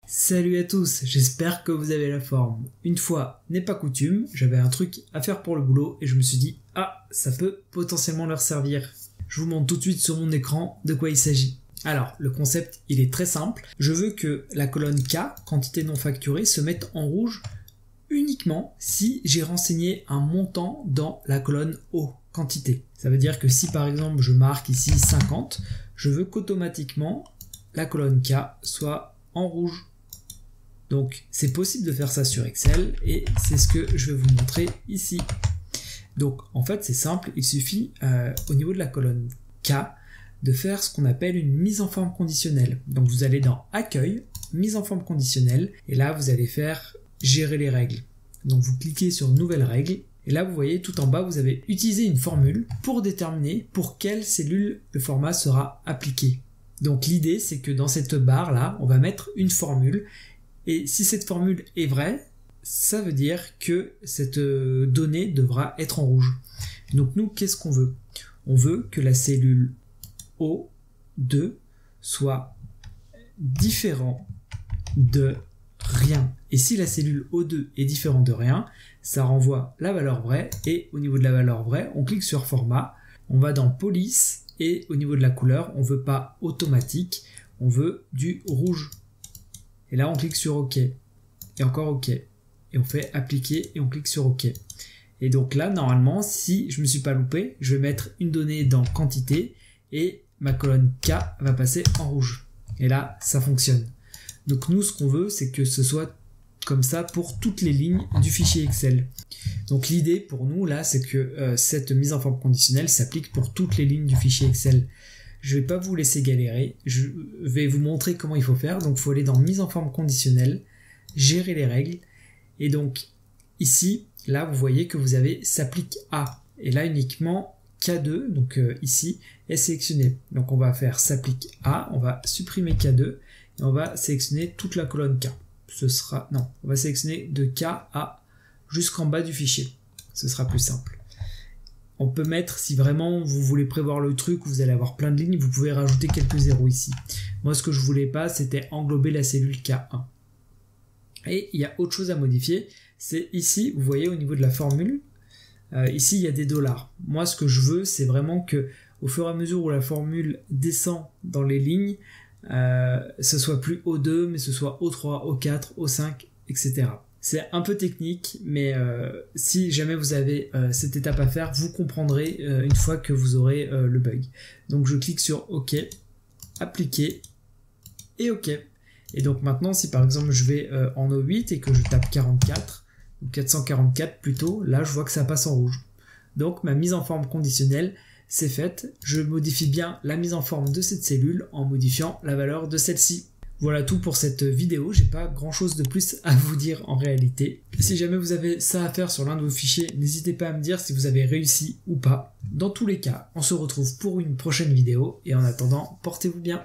Salut à tous, j'espère que vous avez la forme. Une fois n'est pas coutume, j'avais un truc à faire pour le boulot et je me suis dit « Ah, ça peut potentiellement leur servir ». Je vous montre tout de suite sur mon écran de quoi il s'agit. Alors, le concept, il est très simple. Je veux que la colonne K, quantité non facturée, se mette en rouge uniquement si j'ai renseigné un montant dans la colonne O, quantité. Ça veut dire que si par exemple je marque ici 50, je veux qu'automatiquement la colonne K soit en rouge. Donc c'est possible de faire ça sur Excel et c'est ce que je vais vous montrer ici. Donc en fait c'est simple, il suffit au niveau de la colonne K de faire ce qu'on appelle une mise en forme conditionnelle. Donc vous allez dans Accueil, mise en forme conditionnelle et là vous allez faire Gérer les règles. Donc vous cliquez sur Nouvelles règles et là vous voyez tout en bas vous avez utilisé une formule pour déterminer pour quelle cellule le format sera appliqué. Donc l'idée c'est que dans cette barre là on va mettre une formule. Et si cette formule est vraie, ça veut dire que cette donnée devra être en rouge. Donc nous, qu'est-ce qu'on veut? On veut que la cellule O2 soit différent de rien. Et si la cellule O2 est différente de rien, ça renvoie la valeur vraie. Et au niveau de la valeur vraie, on clique sur Format, on va dans Police et au niveau de la couleur, on ne veut pas automatique, on veut du rouge. Et là, on clique sur OK. Et encore OK. Et on fait appliquer et on clique sur OK. Et donc là, normalement, si je ne me suis pas loupé, je vais mettre une donnée dans quantité et ma colonne K va passer en rouge. Et là, ça fonctionne. Donc nous, ce qu'on veut, c'est que ce soit comme ça pour toutes les lignes du fichier Excel. Donc l'idée pour nous, là, c'est que cette mise en forme conditionnelle s'applique pour toutes les lignes du fichier Excel. Je ne vais pas vous laisser galérer, je vais vous montrer comment il faut faire. Donc il faut aller dans mise en forme conditionnelle, gérer les règles. Et donc ici, là vous voyez que vous avez s'applique à. Et là uniquement K2, donc ici, est sélectionné. Donc on va faire s'applique à, on va supprimer K2 et on va sélectionner toute la colonne K. On va sélectionner de K à jusqu'en bas du fichier. Ce sera plus simple. On peut mettre, si vraiment vous voulez prévoir le truc, vous allez avoir plein de lignes, vous pouvez rajouter quelques zéros ici. Moi, ce que je voulais pas, c'était englober la cellule K1. Et il y a autre chose à modifier, c'est ici, vous voyez au niveau de la formule, ici il y a des dollars. Moi, ce que je veux, c'est vraiment que au fur et à mesure où la formule descend dans les lignes, ce soit plus O2, mais ce soit O3, O4, O5, etc. C'est un peu technique, mais si jamais vous avez cette étape à faire, vous comprendrez une fois que vous aurez le bug. Donc je clique sur OK, appliquer et OK. Et donc maintenant, si par exemple je vais en O8 et que je tape 44, ou 444 plutôt, là je vois que ça passe en rouge. Donc ma mise en forme conditionnelle, c'est faite. Je modifie bien la mise en forme de cette cellule en modifiant la valeur de celle-ci. Voilà tout pour cette vidéo, j'ai pas grand chose de plus à vous dire en réalité. Si jamais vous avez ça à faire sur l'un de vos fichiers, n'hésitez pas à me dire si vous avez réussi ou pas. Dans tous les cas, on se retrouve pour une prochaine vidéo et en attendant, portez-vous bien.